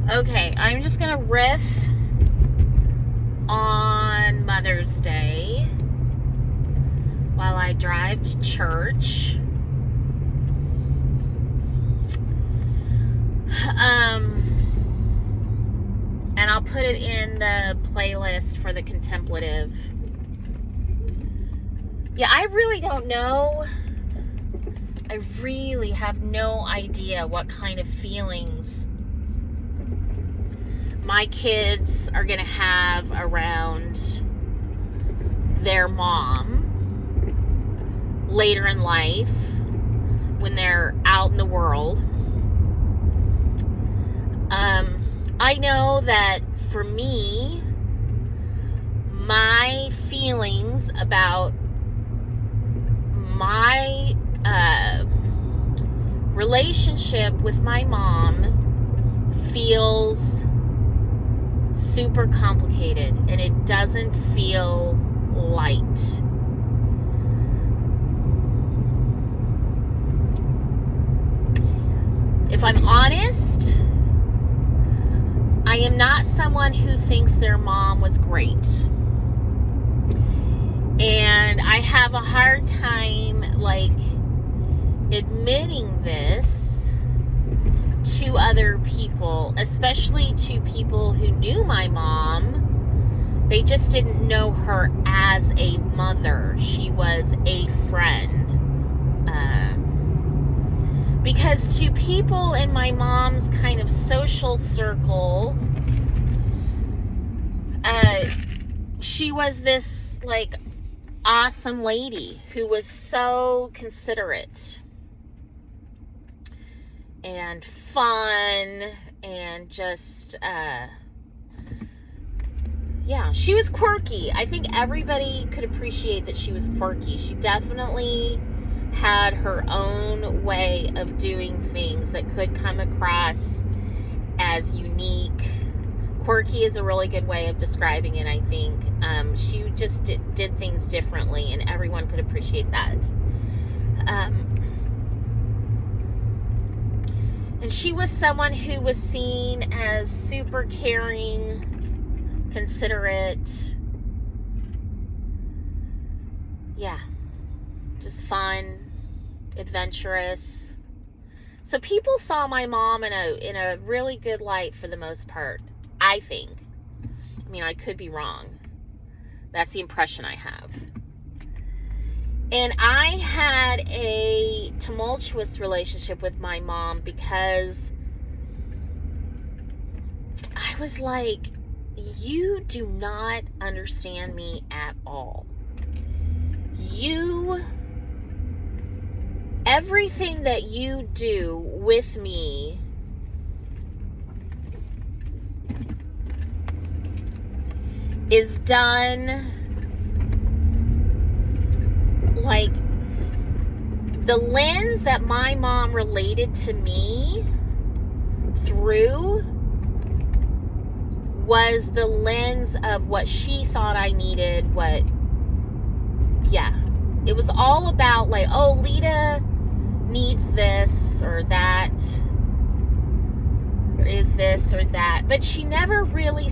Okay, I'm just gonna riff on Mother's Day while I drive to church. And I'll put it in the playlist for the contemplative. Yeah, I really don't know. I really have no idea what kind of feelings my kids are going to have around their mom later in life when they're out in the world. I know that for me, my feelings about my relationship with my mom feels super complicated, and it doesn't feel light. If I'm honest, I am not someone who thinks their mom was great. And I have a hard time, admitting this to other people, especially to people who knew my mom. They just didn't know her as a mother. She was a friend. Because to people in my mom's kind of social circle, she was this, awesome lady who was so considerate and fun and just, she was quirky. I think everybody could appreciate that she was quirky. She definitely had her own way of doing things that could come across as unique. Quirky is a really good way of describing it, I think. She just did things differently, and everyone could appreciate that. And she was someone who was seen as super caring, considerate. Yeah, just fun, adventurous. So people saw my mom in a really good light for the most part, I think. I mean, I could be wrong. That's the impression I have. And I had a tumultuous relationship with my mom because I was like, you do not understand me at all. Everything that you do with me is done the lens that my mom related to me through was the lens of what she thought I needed. It was all about Lita needs this or that, or is this or that, but she never really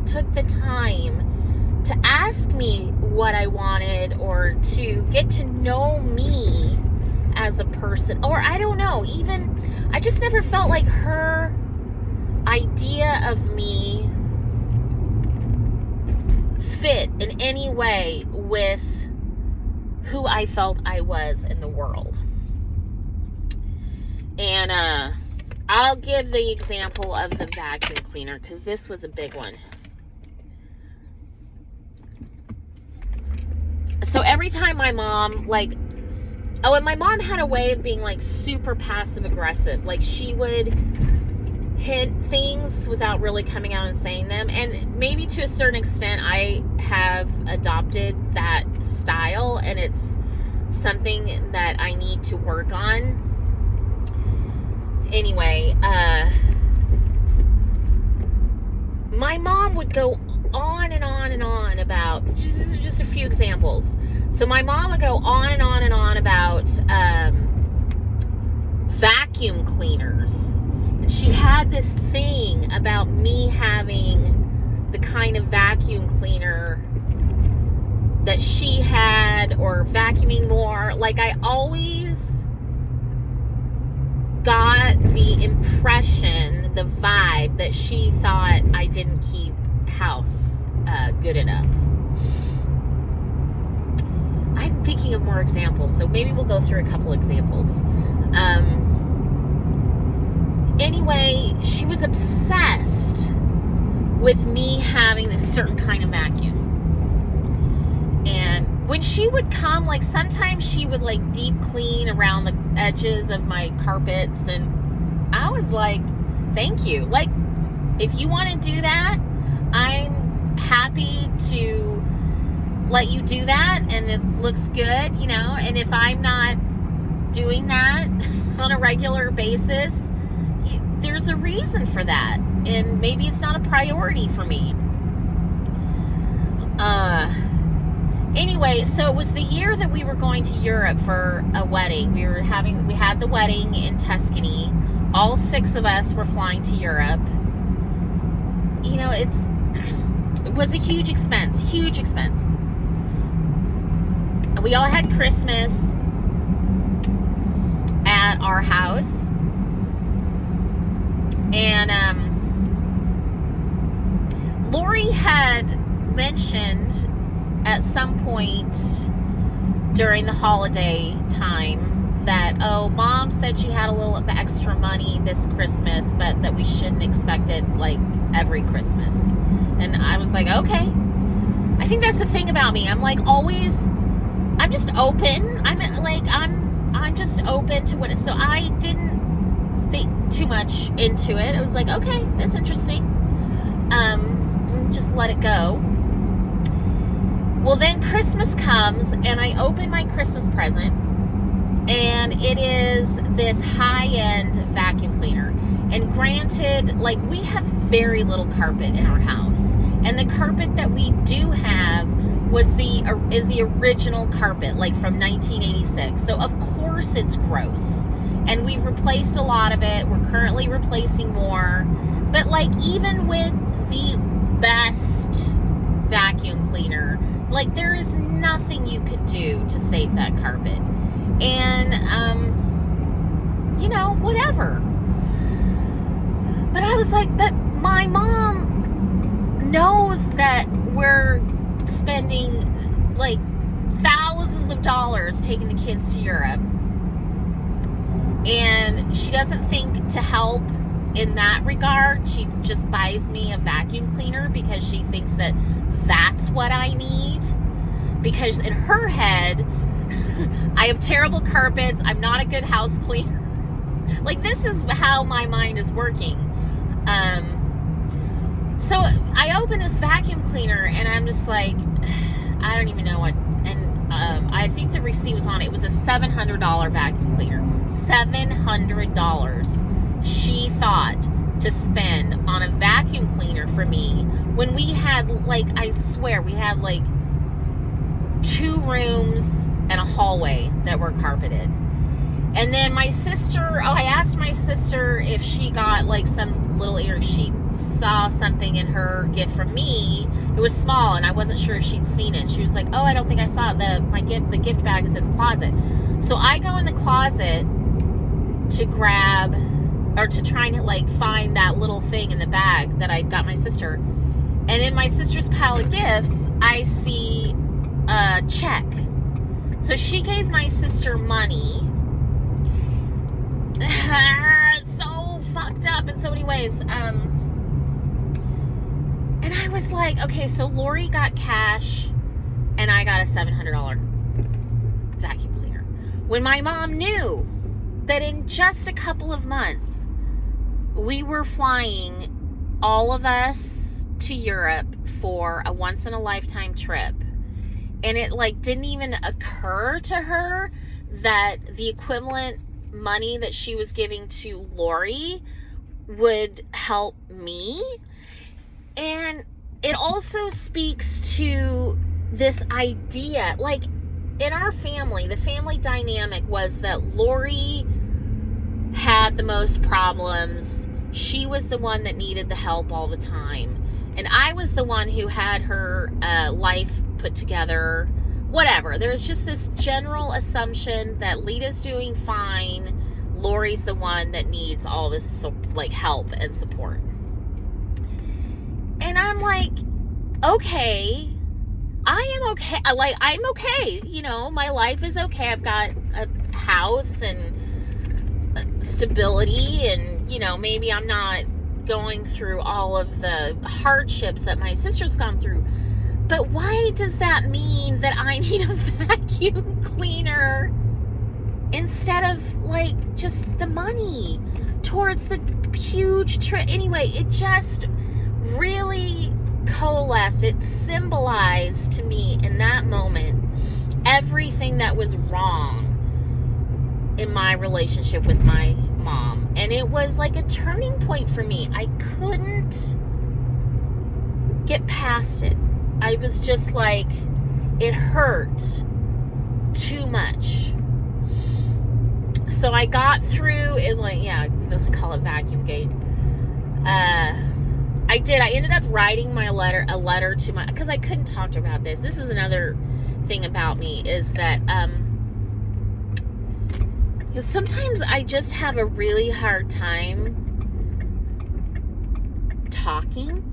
took the time to ask me what I wanted or to get to know me as a person. Or I don't know, even I just never felt like her idea of me fit in any way with who I felt I was in the world. And I'll give the example of the vacuum cleaner because this was a big one. So every time my mom, and my mom had a way of being super passive aggressive. She would hint things without really coming out and saying them. And maybe to a certain extent, I have adopted that style, and it's something that I need to work on. Anyway, my mom would go on and on and on about, just a few examples. So my mom would go on and on and on about vacuum cleaners. And she had this thing about me having the kind of vacuum cleaner that she had, or vacuuming more. Like, I always got the impression, the vibe, that she thought I didn't keep house good enough. I'm thinking of more examples, so maybe we'll go through a couple examples. Anyway, she was obsessed with me having this certain kind of vacuum. And when she would come, like, sometimes she would, like, deep clean around the edges of my carpets, and I was like, thank you. Like, if you want to do that, I'm happy to let you do that, and it looks good, you know. And if I'm not doing that on a regular basis, there's a reason for that, and maybe it's not a priority for me. Anyway, so it was the year that we were going to Europe for a wedding. We had the wedding in Tuscany. All 6 of us were flying to Europe. You know, it was a huge expense. We all had Christmas at our house. And Lori had mentioned at some point during the holiday time that, oh, Mom said she had a little extra money this Christmas, but that we shouldn't expect it like every Christmas. And I was like, okay. I think that's the thing about me. I'm like always, I'm just open. I'm just open to what it. So I didn't think too much into it. I was like, okay, that's interesting. Just let it go. Well, then Christmas comes, and I open my Christmas present, and it is this high-end vacuum cleaner. And granted, like, we have very little carpet in our house, and the carpet that we do have is the original carpet, like from 1986. So of course it's gross, and we've replaced a lot of it. We're currently replacing more, but like, even with the best vacuum cleaner, like, there is nothing you can do to save that carpet. And you know, whatever. But I was like, but my mom knows that we're spending like thousands of dollars taking the kids to Europe, and she doesn't think to help in that regard. She just buys me a vacuum cleaner because she thinks that that's what I need, because in her head I have terrible carpets, I'm not a good house cleaner. Like, this is how my mind is working. So I open this vacuum cleaner, and I'm just like, I don't even know what. And I think the receipt was on it. It was a $700 vacuum cleaner. $700 she thought to spend on a vacuum cleaner for me, when we had, like, I swear, we had like 2 rooms and a hallway that were carpeted. And then my sister, I asked my sister if she got like some little she saw something in her gift from me. It was small, and I wasn't sure if she'd seen it. She was like, oh, I don't think I saw it. The gift bag is in the closet. So I go in the closet to grab, or to try and like find that little thing in the bag that I got my sister. And in my sister's pile of gifts, I see a check. So she gave my sister money. It's so fucked up in so many ways. And I was like, okay, so Lori got cash, and I got a $700 vacuum cleaner. When my mom knew that in just a couple of months, we were flying, all of us, to Europe for a once-in-a-lifetime trip. And it, like, didn't even occur to her that the equivalent money that she was giving to Lori would help me. And it also speaks to this idea, like, in our family, the family dynamic was that Lori had the most problems. she was the one that needed the help all the time. And I was the one who had her life put together. Whatever. There's just this general assumption that Lita's doing fine. Lori's the one that needs all this like help and support. And I'm like, okay, I am okay. I'm okay. You know, my life is okay. I've got a house and stability, and, you know, maybe I'm not going through all of the hardships that my sister's gone through. But why does that mean that I need a vacuum cleaner instead of, like, just the money towards the huge trip? Anyway, it just really coalesced. It symbolized to me in that moment everything that was wrong in my relationship with my mom. And it was like a turning point for me. I couldn't get past it. I was just like, it hurt too much. So I got through it, like, yeah, I call it vacuum gate. I ended up writing a letter to my, because I couldn't talk to her about this. This is another thing about me, is that sometimes I just have a really hard time talking.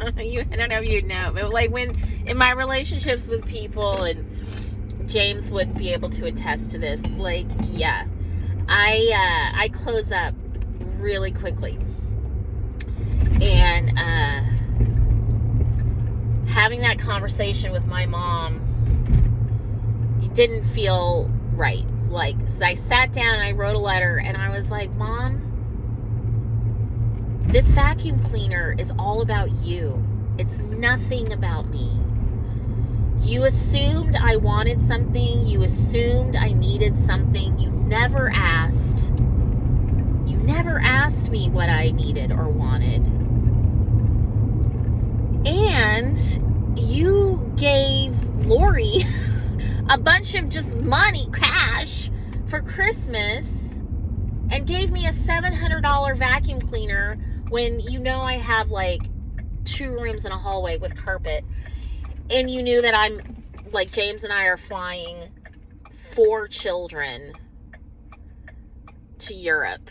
I don't know if you know, but like when in my relationships with people, and James would be able to attest to this, like, yeah, I close up really quickly. And having that conversation with my mom, it didn't feel right. Like, so I sat down and I wrote a letter, and I was like, Mom, this vacuum cleaner is all about you. It's nothing about me. You assumed I wanted something. You assumed I needed something. You never asked. You never asked me what I needed or wanted. And you gave Lori a bunch of just money, cash, for Christmas, and gave me a $700 vacuum cleaner when you know I have like 2 rooms and a hallway with carpet. And you knew that I'm, like, James and I are flying 4 children to Europe.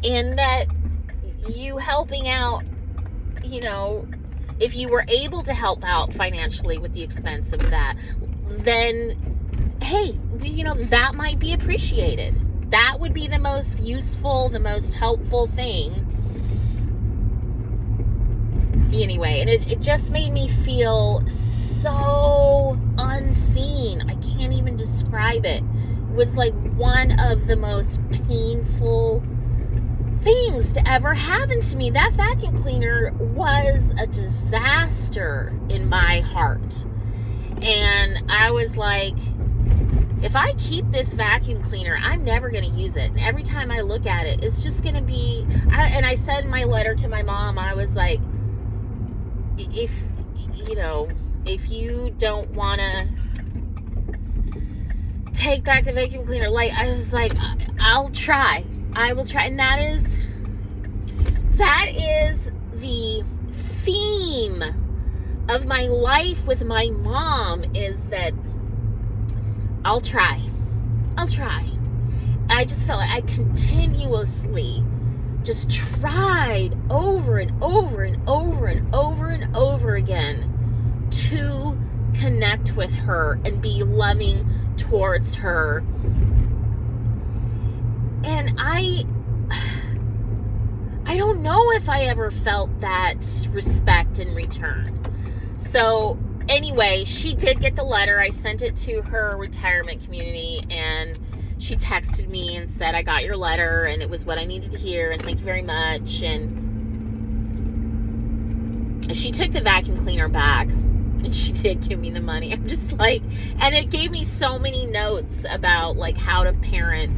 And that you helping out, you know, if you were able to help out financially with the expense of that, then, hey, you know, that might be appreciated. That would be the most useful, the most helpful thing. Anyway, and it just made me feel so unseen. I can't even describe it. It was like one of the most painful things to ever happen to me. That vacuum cleaner was a disaster in my heart. And I was like, if I keep this vacuum cleaner, I'm never going to use it. And every time I look at it, it's just going to be, and I said in my letter to my mom, I was like, if, you know, if you don't want to take back the vacuum cleaner, like, I was like, I'll try. I will try. And that is the theme of my life with my mom, is that I'll try. I just felt like I continuously just tried over and over and over and over and over again to connect with her and be loving towards her. And I don't know if I ever felt that respect in return. So anyway, she did get the letter. I sent it to her retirement community, and she texted me and said, I got your letter, and it was what I needed to hear, and thank you very much. And she took the vacuum cleaner back, and she did give me the money. I'm just like, and it gave me so many notes about, like, how to parent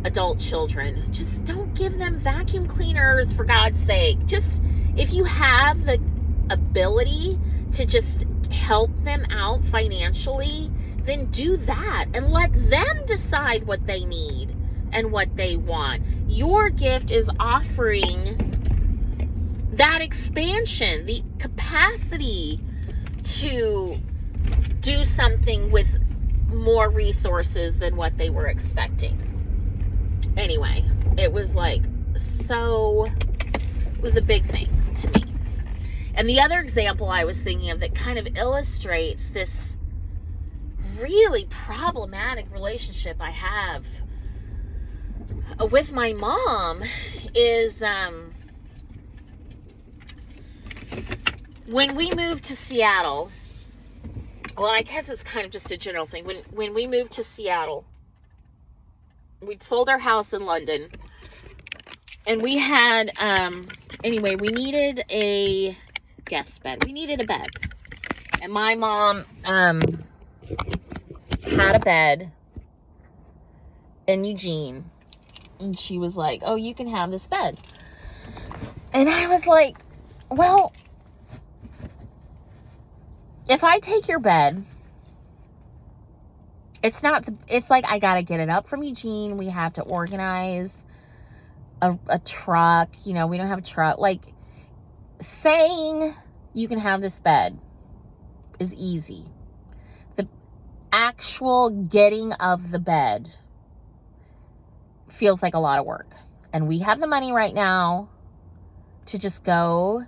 adult children. Just don't give them vacuum cleaners, for God's sake. Just, if you have the ability to just help them out financially, then do that and let them decide what they need and what they want. Your gift is offering that expansion, the capacity to do something with more resources than what they were expecting. Anyway, it was like it was a big thing to me. And the other example I was thinking of that kind of illustrates this really problematic relationship I have with my mom is when we moved to Seattle. Well, I guess it's kind of just a general thing. When we moved to Seattle, we'd sold our house in London, and we had, anyway, we needed a guest bed. We needed a bed. And my mom had a bed in Eugene, and she was like, oh, you can have this bed. And I was like, well, if I take your bed, it's like I gotta get it up from Eugene. We have to organize a truck. You know, we don't have a truck. Like, saying you can have this bed is easy. The actual getting of the bed feels like a lot of work. And we have the money right now to just go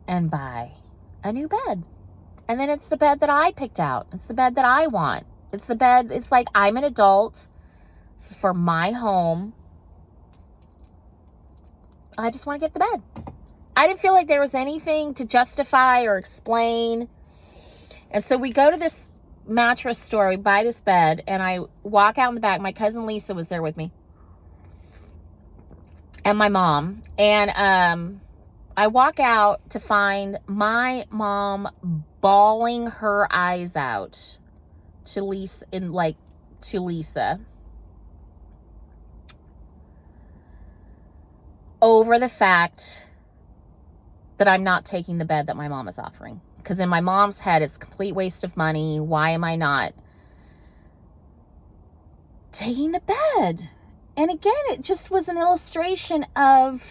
and buy a new bed. And then it's the bed that I picked out. It's the bed that I want. It's the bed, it's like I'm an adult. This is for my home. I just want to get the bed. I didn't feel like there was anything to justify or explain. And so we go to this mattress store, we buy this bed, and I walk out in the back. My cousin Lisa was there with me. And my mom. And I walk out to find my mom bawling her eyes out to Lisa, over the fact that I'm not taking the bed that my mom is offering. Because in my mom's head, it's a complete waste of money. Why am I not taking the bed? And again, it just was an illustration of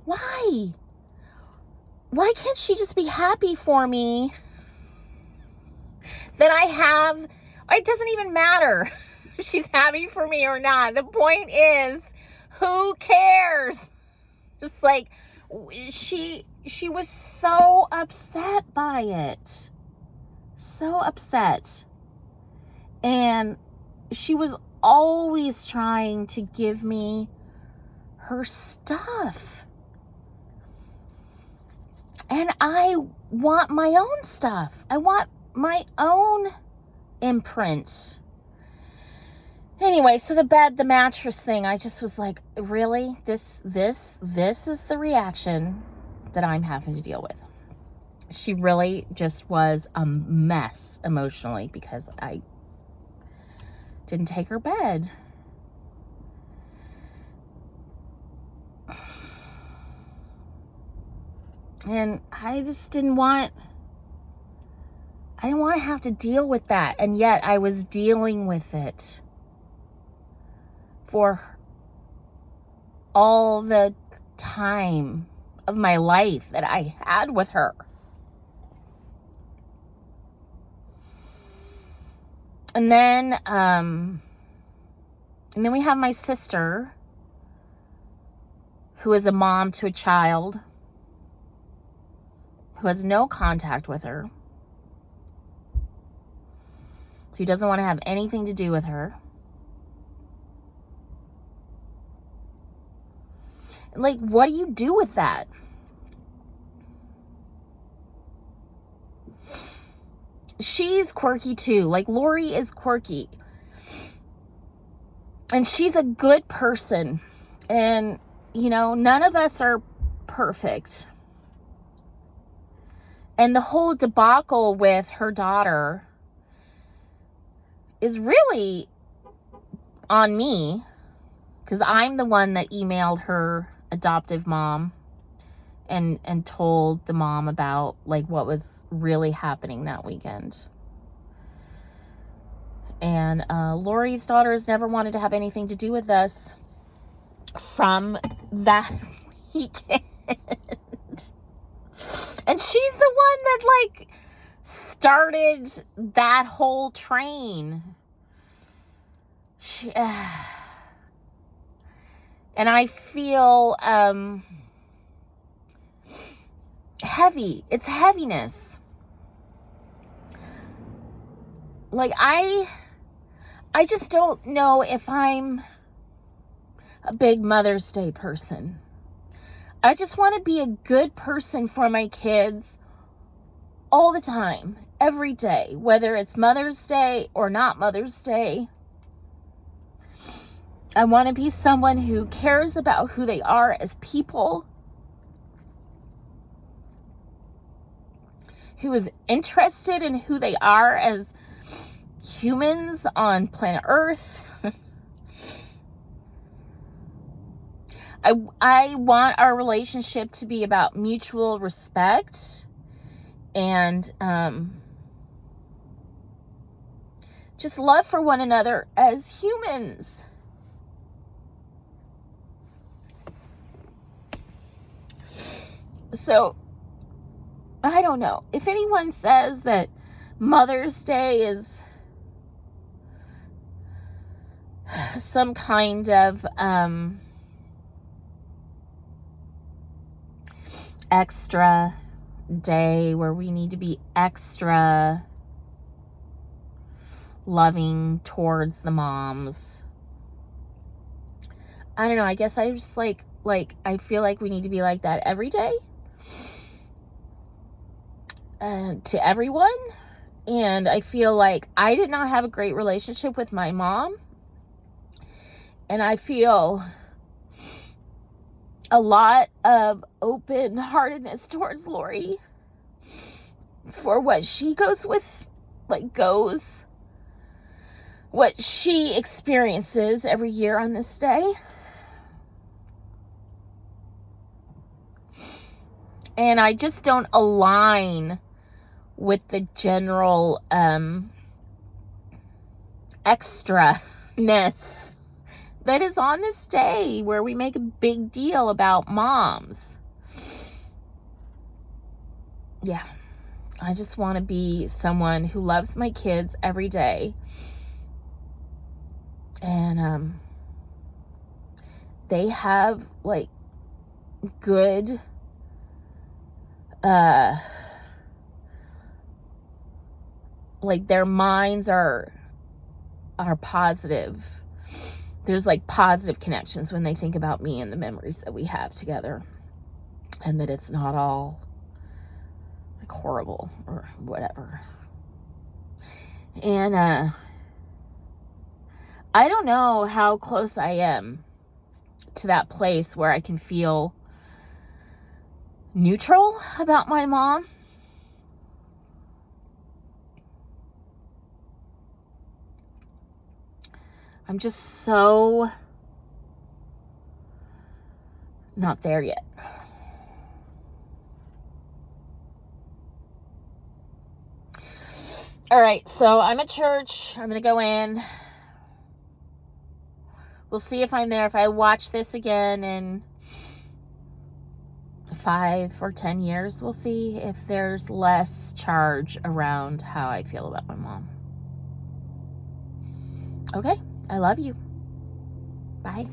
why? Why can't she just be happy for me that I have? It doesn't even matter if she's happy for me or not. The point is, who cares? Just like, she was so upset by it. So upset. And she was always trying to give me her stuff. And I want my own stuff. I want my own imprint. Anyway, so the mattress thing, I just was like, really? This is the reaction that I'm having to deal with. She really just was a mess emotionally because I didn't take her bed. And I just didn't want to have to deal with that. And yet I was dealing with it for all the time of my life that I had with her. And then we have my sister, who is a mom to a child who has no contact with her, who doesn't want to have anything to do with her. Like, what do you do with that? She's quirky too. Like, Lori is quirky. And she's a good person. And, you know, none of us are perfect. And the whole debacle with her daughter is really on me, because I'm the one that emailed her adoptive mom and told the mom about like what was really happening that weekend. And Lori's daughters never wanted to have anything to do with us from that weekend. And she's the one that, like, started that whole train. And I feel heavy. It's heaviness. Like, I just don't know if I'm a big Mother's Day person. I just want to be a good person for my kids all the time, every day, whether it's Mother's Day or not Mother's Day. I want to be someone who cares about who they are as people, who is interested in who they are as humans on planet Earth. I want our relationship to be about mutual respect and just love for one another as humans. So, I don't know. If anyone says that Mother's Day is some kind of extra day where we need to be extra loving towards the moms, I don't know. I guess I just like I feel like we need to be like that every day. To everyone. And I feel like I did not have a great relationship with my mom. And I feel a lot of open-heartedness towards Lori for what she what she experiences every year on this day. And I just don't align with the general extraness that is on this day where we make a big deal about moms. Yeah. I just want to be someone who loves my kids every day. And they have, like, good like, their minds are positive. There's, like, positive connections when they think about me and the memories that we have together, and that it's not all, like, horrible or whatever. And I don't know how close I am to that place where I can feel neutral about my mom. I'm just so not there yet. All right, so I'm at church. I'm going to go in. We'll see if I'm there. If I watch this again in 5 or 10 years, we'll see if there's less charge around how I feel about my mom. Okay? I love you. Bye.